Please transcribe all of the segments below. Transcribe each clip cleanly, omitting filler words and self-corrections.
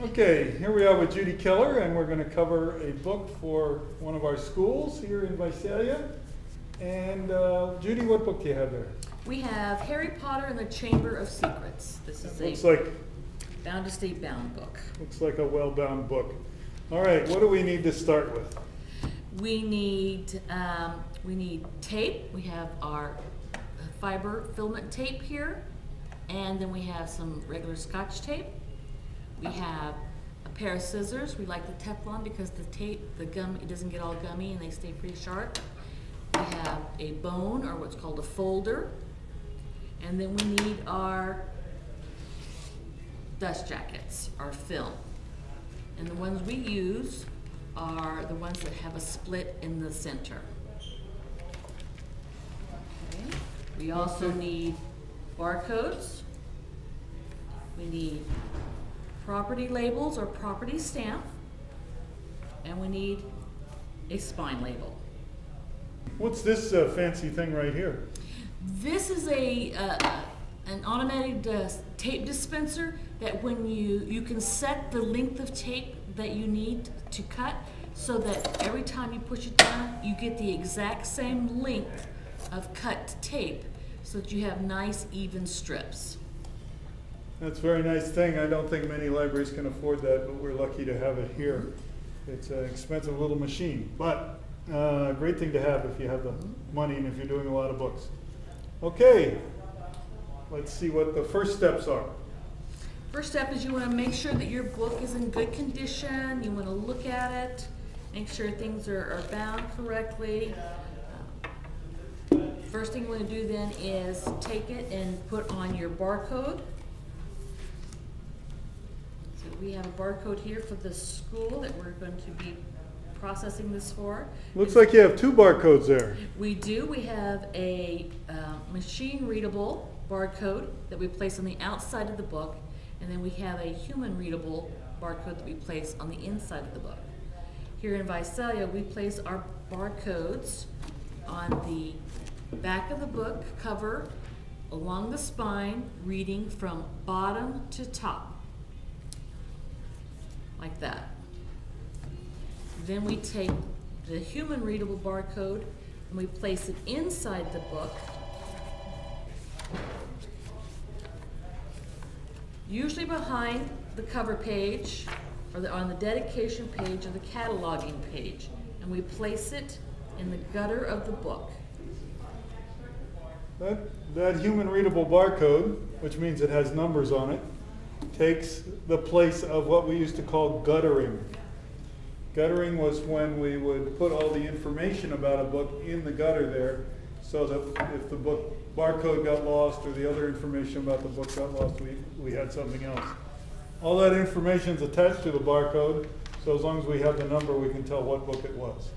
Okay, here we are with Judy Keller, and we're going to cover a book for one of our schools here in Visalia. And Judy, what book do you have there? We have Harry Potter and the Chamber of Secrets. This is Looks a like bound to state bound book. looks like a well-bound book. All right, what do we need to start with? We need tape. We have our fiber filament tape here, and then we have some regular Scotch tape. We have a pair of scissors. We like the Teflon because the tape, the gum, it doesn't get all gummy and they stay pretty sharp. We have a bone, or what's called a folder, and then we need our dust jackets, our film. And the ones we use are the ones that have a split in the center. Okay. We also need barcodes. We need property labels or property stamp, and we need a spine label. What's this fancy thing right here? This is an automated tape dispenser that when you can set the length of tape that you need to cut, so that every time you push it down, you get the exact same length of cut tape, so that you have nice even strips. That's a very nice thing. I don't think many libraries can afford that, but we're lucky to have it here. It's an expensive little machine, but great thing to have if you have the money and if you're doing a lot of books. Okay, let's see what the first steps are. First step is you want to make sure that your book is in good condition. You want to look at it, make sure things are bound correctly. First thing you want to do then is take it and put on your barcode. So we have a barcode here for the school that we're going to be processing this for. Looks like you have two barcodes there. We do. We have a machine readable barcode that we place on the outside of the book, and then we have a human readable barcode that we place on the inside of the book. Here in Visalia, we place our barcodes on the back of the book cover, along the spine, reading from bottom to top, like that. Then we take the human readable barcode and we place it inside the book, usually behind the cover page or on the dedication page or the cataloging page, and we place it in the gutter of the book. That human readable barcode, which means it has numbers on it, takes the place of what we used to call guttering. Guttering was when we would put all the information about a book in the gutter there, so that if the book barcode got lost or the other information about the book got lost, we had something else. All that information is attached to the barcode, so as long as we have the number, we can tell what book it was.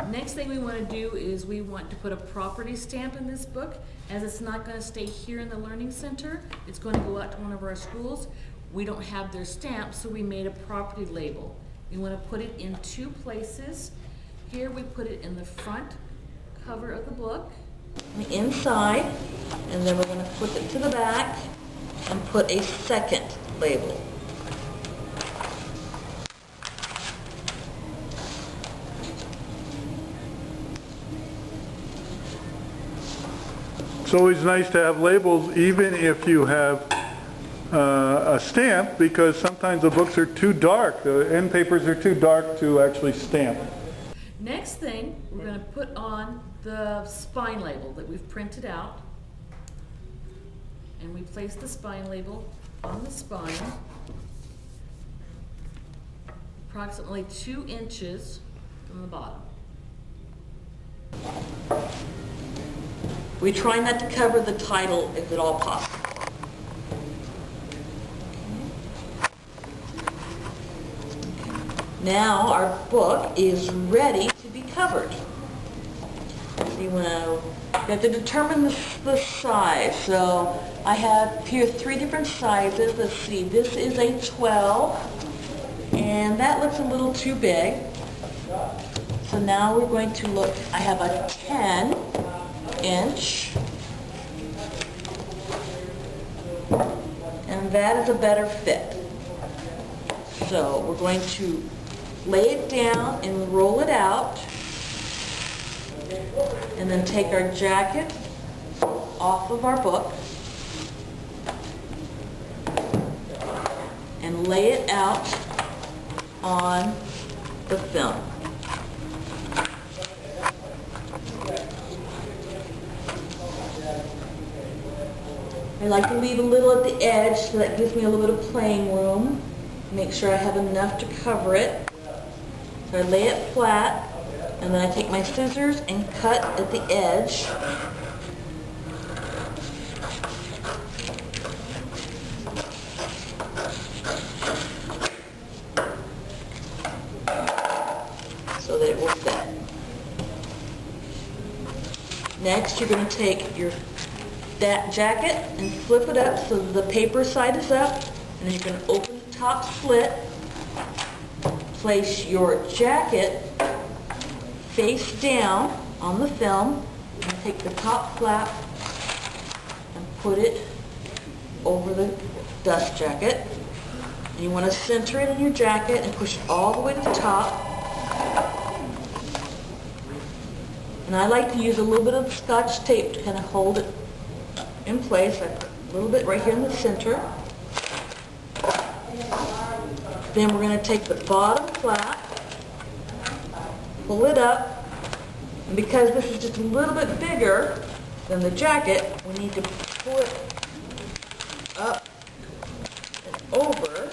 Next thing we want to do is we want to put a property stamp in this book. As it's not going to stay here in the Learning Center, it's going to go out to one of our schools. We don't have their stamp, so we made a property label. We want to put it in two places. Here we put it in the front cover of the book, the inside, and then we're going to put it to the back and put a second label. It's always nice to have labels, even if you have a stamp, because sometimes the books are too dark. The end papers are too dark to actually stamp. Next thing, we're going to put on the spine label that we've printed out. And we place the spine label on the spine, approximately 2 inches from the bottom. We try not to cover the title if at all possible. Now our book is ready to be covered. You have to determine the size. So I have here 3 different sizes. Let's see, this is a 12, and that looks a little too big. So now we're going to look, I have a 10 inch, and that is a better fit. So we're going to lay it down and roll it out, and then take our jacket off of our book and lay it out on the film. I like to leave a little at the edge so that gives me a little bit of playing room. Make sure I have enough to cover it. So I lay it flat, and then I take my scissors and cut at the edge. So that it will fit. Next, you're going to take that jacket and flip it up so the paper side is up, and then you're going to open the top slit, place your jacket face down on the film, and take the top flap and put it over the dust jacket. And you want to center it in your jacket and push it all the way to the top. And I like to use a little bit of Scotch tape to kind of hold it in place. I put a little bit right here in the center. Then we're going to take the bottom flap, pull it up, and because this is just a little bit bigger than the jacket, we need to pull it up and over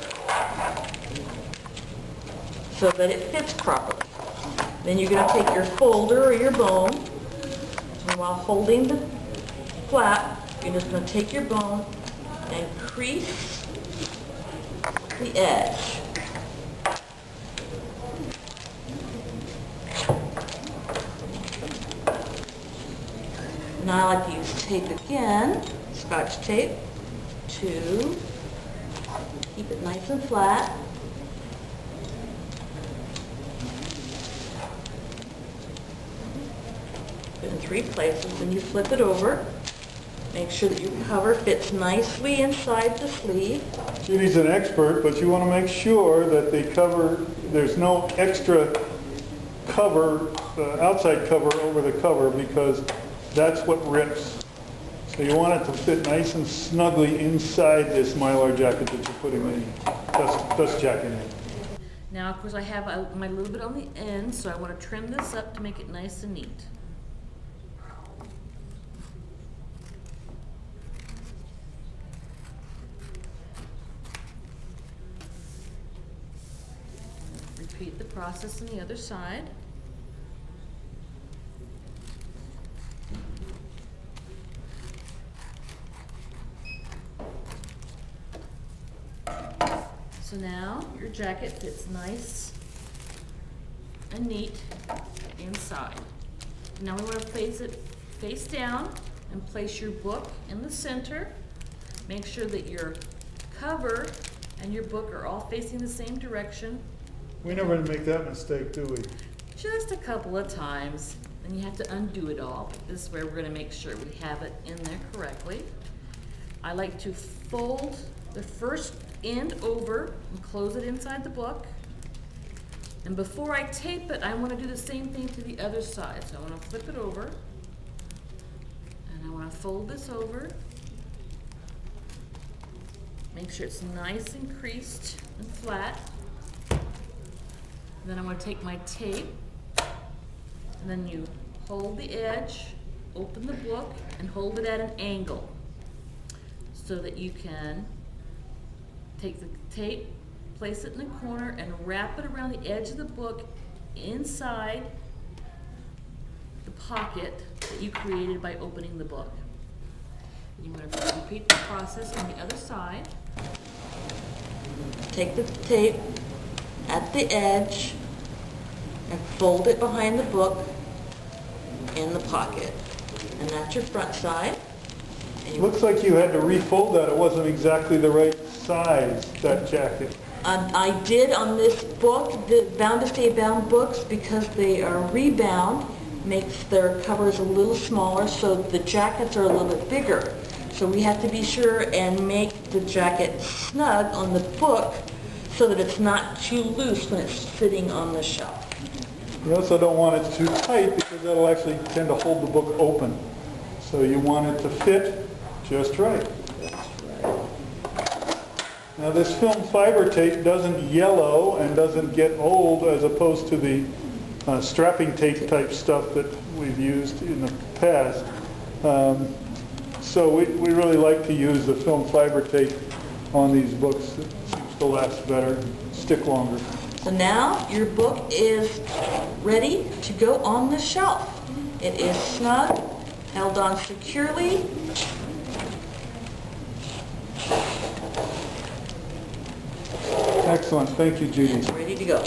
so that it fits properly. Then you're going to take your folder or your bone, and while holding the flap, you're just going to take your bone and crease the edge. Now I like to use tape again, Scotch tape, to keep it nice and flat. Put it in 3 places, then you flip it over. Make sure that your cover fits nicely inside the sleeve. Judy's an expert, but you want to make sure that the cover, there's no extra cover, outside cover over the cover, because that's what rips. So you want it to fit nice and snugly inside this Mylar jacket that you're putting the dust jacket in. Now, of course, I have my little bit on the end, so I want to trim this up to make it nice and neat. Repeat the process on the other side. So now your jacket fits nice and neat inside. Now we want to place it face down and place your book in the center. Make sure that your cover and your book are all facing the same direction. We never make that mistake, do we? Just a couple of times. Then you have to undo it all. This is where we're going to make sure we have it in there correctly. I like to fold the first end over and close it inside the book. And before I tape it, I want to do the same thing to the other side. So I want to flip it over, and I want to fold this over. Make sure it's nice and creased and flat. And then I'm going to take my tape, and then you hold the edge, open the book, and hold it at an angle so that you can take the tape, place it in the corner, and wrap it around the edge of the book inside the pocket that you created by opening the book. You want to repeat the process on the other side. Take the tape at the edge and fold it behind the book in the pocket. And that's your front side. And you Looks like you had to refold that. It wasn't exactly the right size, that jacket. I did on this book, the Bound to Stay Bound books, because they are rebound, makes their covers a little smaller, so the jackets are a little bit bigger. So we have to be sure and make the jacket snug on the book so that it's not too loose when it's sitting on the shelf. You also don't want it too tight because that'll actually tend to hold the book open. So you want it to fit just right. Now this film fiber tape doesn't yellow and doesn't get old as opposed to the strapping tape type stuff that we've used in the past. So we really like to use the film fiber tape on these books. It seems to last better, stick longer. So now your book is ready to go on the shelf. It is snug, held on securely. Excellent. Thank you, Judy. It's ready to go.